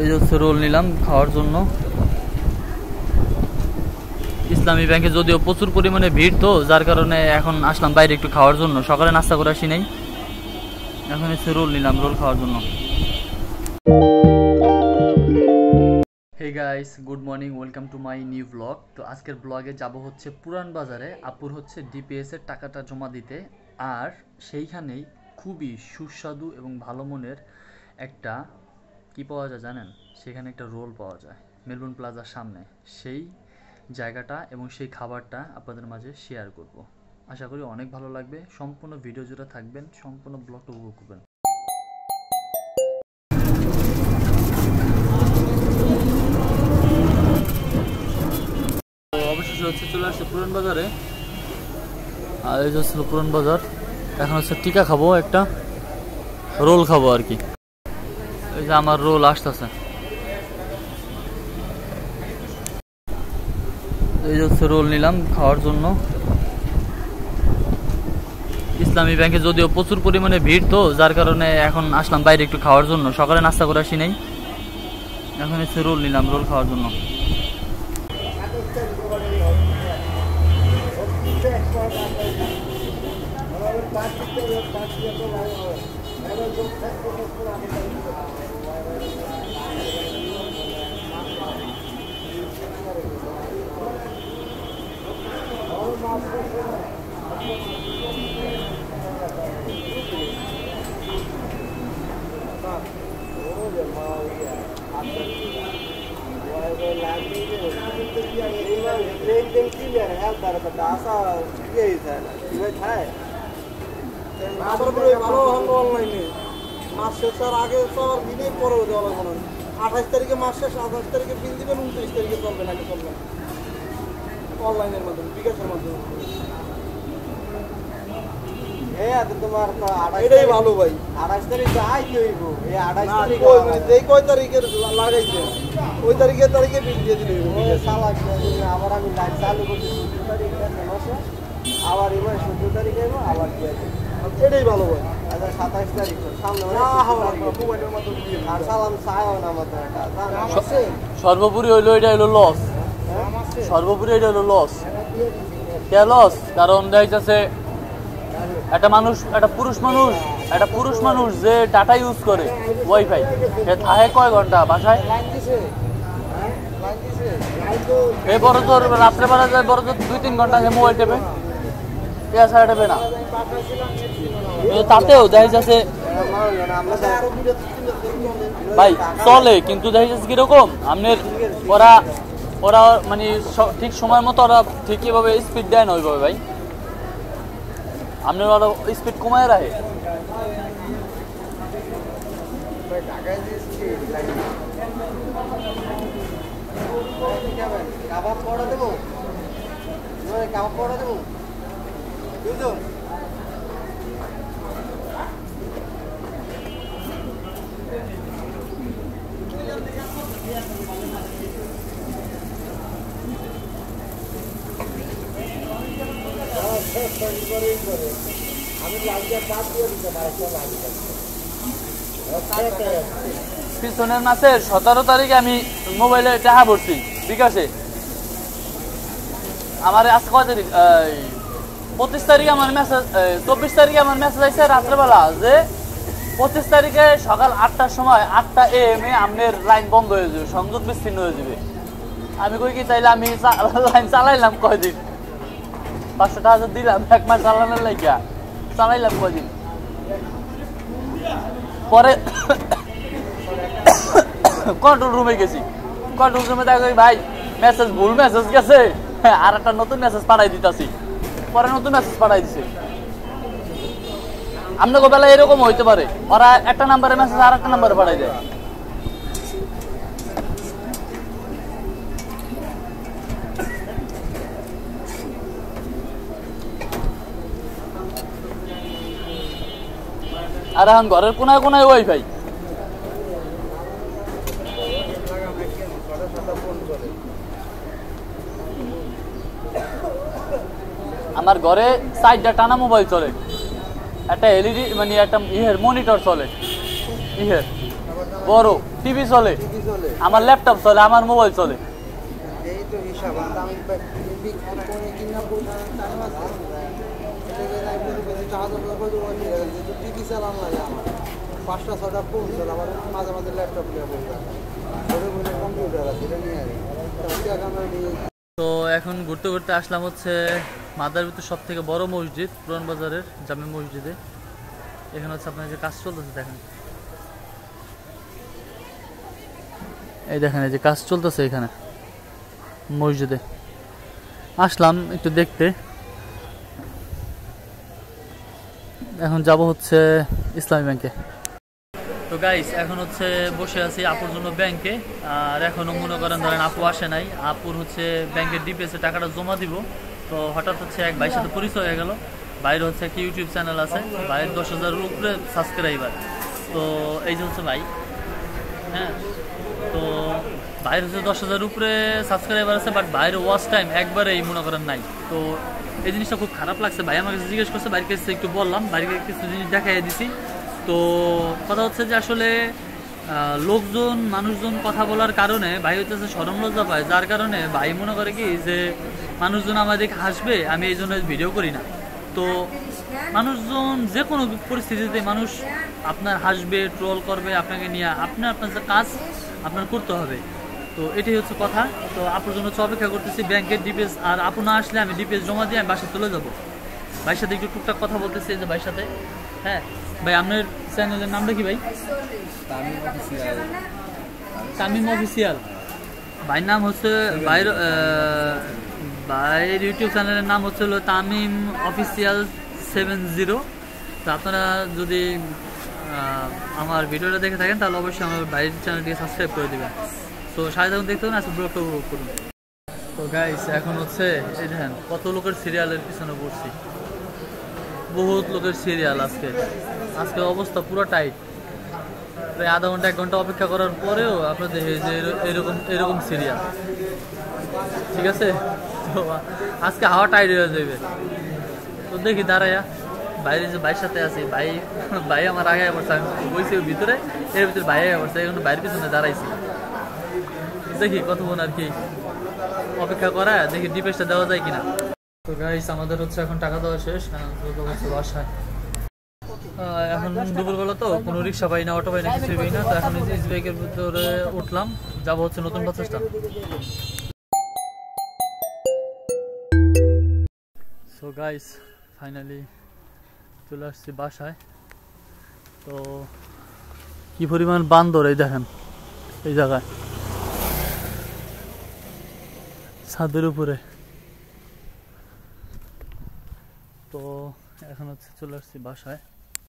এই হচ্ছে রোল নিলাম খাওয়ার জন্য। ইসলামী ব্যাংকে যদিও প্রচুর পরিমাণে ভিড়, তো যার কারণে এখন আসলাম বাইরে একটু খাওয়ার জন্য। সকালে নাস্তা করে আসি নাই, এখন হচ্ছে রোল নিলাম রোল খাওয়ার জন্য। Hey guys, good morning, welcome to my new blog. তো আজকের ব্লগে যাব হচ্ছে পুরান বাজারে আপুর হচ্ছে ডিপিএস এর টাকাটা জমা দিতে। আর সেইখানেই খুবই সুস্বাদু এবং ভালো মনের একটা কি পাওয়া যায় জানেন? সেখানে একটা রোল পাওয়া যায় মেলবোর্ন প্লাজার সামনে। সেই জায়গাটা এবং সেই খাবারটা আপনাদের মাঝে শেয়ার করব। আশা করি অনেক ভালো লাগবে। সম্পূর্ণ ভিডিও জুড়ে থাকবেন, সম্পূর্ণ ব্লগটা উপভোগ করবেন। অবশেষে হচ্ছে চলে আসছে পুরান বাজারে। আর এই যে হচ্ছে পুরান বাজার। এখন হচ্ছে টিকা খাবো, একটা রোল খাবো আর কি। এই যে আমার রোল আসতেছে। এই যে হচ্ছে রোল নিলাম খাওয়ার জন্য। ইসলামী ব্যাংকে যদিও প্রচুর পরিমাণে ভিড়, তো যার কারণে এখন আসলাম বাইরে একটু খাওয়ার জন্য। সকালে নাস্তা করে আসি নাই, এখন হচ্ছে রোল নিলাম রোল খাওয়ার জন্য। মাস শেষের আগে সবার দিনেই পরে দেওয়া লাগবে না। 28 তারিখে মাস শেষ, 28 তারিখে বিল দিবেন, 29 তারিখে চলবে নাকি চলবে অনলাইনের মাধ্যমে, বিকাশের মাধ্যমে। তোমার এটাই ভালো ভাই। 28 তারিখে আইতে হইব। এই 28 তারিখ যেই কয় তারিখের লাগাইছে ওই তারিখে বিল দিয়ে দিলে আবার আমি লাইট চালু করছি 14 তারিখে মাসে, আবার এবার 17 তারিখে আবার দিয়ে এটাই ভালো ভাই। 27 তারিখ সামনে মোবাইলের মাধ্যমে দিয়ে আর সালাম চাইও না আমাদের সর্বোপরি হইলো এটা হইলো লস। সর্বোপরি এটা হইলো লস। কে লস? কারণ দেখা যাচ্ছে একটা পুরুষ মানুষ যে ডাটা ইউজ করে ওয়াইফাই, সে থাকে কয় ঘন্টা বাসায়? এই বড় তোর রাত্রে বেলা যায়, বড় তোর 2-3 ঘন্টা সে মোবাইল টেপে, ছাড়া টেপে না। তাতেও দেখা যাচ্ছে ভাই চলে, কিন্তু দেখা যাচ্ছে কিরকম আপনার ওরা মানে ঠিক সময় মতো ওরা ঠিকইভাবে স্পিড দেয় না ওইভাবে ভাই। আপনার ওরা স্পিড কমায় রাখে। পিছনের মাসের 17 তারিখে আমি মোবাইলে টাকা ভরছি বিকাশে। আমার আজকে কয় তারিখ? 25 তারিখে আমার মেসেজ, 24 তারিখে আমার মেসেজ আসছে রাত্রেবেলা যে 25 তারিখে সকাল 8টার সময় 8টা AM আপনার লাইন বন্ধ হয়ে যাবে, সংযোগ বিচ্ছিন্ন হয়ে যাবে। আমি কই কি তাইলে আমি লাইন চালাইলাম কয়দিন? 500 টাকা দিলাম এক মাস চালানোর লাগিয়া, চালাইলাম কয়দিন। পরে কন্ট্রোল রুমে গেছি, কন্ট্রোল রুমে দেখো ভাই মেসেজ ভুল মেসেজ গেছে, আর একটা নতুন মেসেজ পাঠাই দিতেছি। পরে নতুন মেসেজ পাঠাই দিছে। আপনাকে বেলা এরকম হইতে পারে, ওরা একটা নাম্বারে মেসেজ আর একটা নাম্বারে পাঠাই দেয়। আর এখন ঘরের কোনায় কোনায় ওয়াইফাই। আমার ঘরে 4টা টানা মোবাইল চলে, একটা এলইডি মানে একটা ইহের মনিটর চলে ইহের, বড় টিভি চলে, টিভি চলে, আমার ল্যাপটপ চলে, আমার মোবাইল চলে। এই তো হিসাব। আমি বিক্রি কিনা টাইম আছে, টিভি চালান লাগে আমার 5টা 6টা ফোন চলে, আবার মাঝে মাঝে ল্যাপটপ নিয়ে বললাম কম্পিউটার আছে এটা নিয়ে আগে। তো এখন ঘুরতে ঘুরতে আসলাম হচ্ছে মাদার ভিতর সব থেকে বড় মসজিদ পুরান বাজারের জামে মসজিদে। এখানে হচ্ছে আপনার যে কাজ চলতেছে দেখেন, এই দেখেন এই যে কাজ চলতেছে এখানে মসজিদে। আসলাম একটু দেখতে, এখন যাব হচ্ছে ইসলামী ব্যাংকে। তো গাইস এখন হচ্ছে বসে আছি আপুর জন্য ব্যাংকে, আর এখনো মনে করেন ধরেন আপু আসে নাই। আপুর হচ্ছে ব্যাংকের ডিপিএসে টাকাটা জমা দিব। তো হঠাৎ হচ্ছে এক ভাইয়ের সাথে পরিচয় হয়ে গেল। বাইরে হচ্ছে একটা ইউটিউব চ্যানেল আছে, বাইরের 10,000-এর উপরে সাবস্ক্রাইবার। তো এই যে হচ্ছে ভাই, হ্যাঁ, তো বাইরে হচ্ছে 10,000-এর উপরে সাবস্ক্রাইবার আছে, বাট বাইরে ওয়াচ টাইম একবারেই মনে করেন নাই। তো এই জিনিসটা খুব খারাপ লাগছে। ভাই আমার কাছে জিজ্ঞেস করছে, বাইরের কাছে একটু বললাম, বাইরের কিছু জিনিস দেখাই দিছি। তো কথা হচ্ছে যে আসলে লোকজন মানুষজন কথা বলার কারণে ভাই হইতেছে শরম লজ্জা পায়, যার কারণে ভাই মনে করে কি যে মানুষজন আমাদের হাসবে, আমি এই জন্য ভিডিও করি না। তো মানুষজন যে কোনো পরিস্থিতিতে মানুষ আপনার হাসবে, ট্রোল করবে আপনাকে নিয়ে, আপনার যে কাজ আপনার করতে হবে। তো এটাই হচ্ছে কথা। তো আপুর জন্য হচ্ছে অপেক্ষা করতেছি ব্যাংকের ডিপিএস, আর আপু না আসলে আমি ডিপিএস জমা দিয়ে আমি বাসায় চলে যাবো। ভাইয়ের সাথে একটু টুকটাক কথা বলতেছি যে ভাইয়ের সাথে। হ্যাঁ ভাই, আপনার চ্যানেলের নামটা কি ভাই? তামিম অফিসিয়াল। ভাইয়ের নাম হচ্ছে ভাইয়ের ইউটিউব চ্যানেলের নাম হচ্ছে হলো তামিম অফিসিয়াল 70। তো আপনারা যদি আমার ভিডিওটা দেখে থাকেন তাহলে অবশ্যই আমার ভাইয়ের চ্যানেলটিকে সাবস্ক্রাইব করে দেবেন। তো সাথে থাকুন, দেখতে হবে না, ব্লগটা উপভোগ করুন। তো গাইস এখন হচ্ছে এই দেখেন কত লোকের সিরিয়ালের পিছনে পড়ছি, বহুত লোকের সিরিয়াল। আজকে অবস্থা পুরো টাইট। প্রায় আধা ঘন্টা 1 ঘন্টা অপেক্ষা করার পরেও আপনাদের এই যে এরকম সিরিয়াল, ঠিক আছে। তো আজকে হাওয়া টাইট হয়ে যাবে। তো দেখি দাঁড়াইয়া বাইরে যে ভাইয়ের সাথে আছি, ভাই আমার আগে পড়ছে, আমি বইছি ভিতরে, এর ভিতরে ভাই আগে পড়ছে, এখন বাইরের পিছনে দাঁড়াইছি। দেখি কতক্ষণ আর কি অপেক্ষা করা, দেখি ডিপেসটা দেওয়া যায় কিনা। তো গাইস আমাদের হচ্ছে এখন টাকা দেওয়া শেষ, বাসায়। এখন দুপুরবেলা তো কোনো রিক্সা পাই না, অটো পাই না, কিছুই পাই না। তো এখন এই বাইকের ভিতরে উঠলাম, যাবো হচ্ছে নতুন bus stand. So guys finally চলে আসছি বাসায়। তো কি পরিমাণ বান্দর এই দেখেন এই জায়গায় ছাদের উপরে। তো এখন হচ্ছে চলে আসছি বাসায়।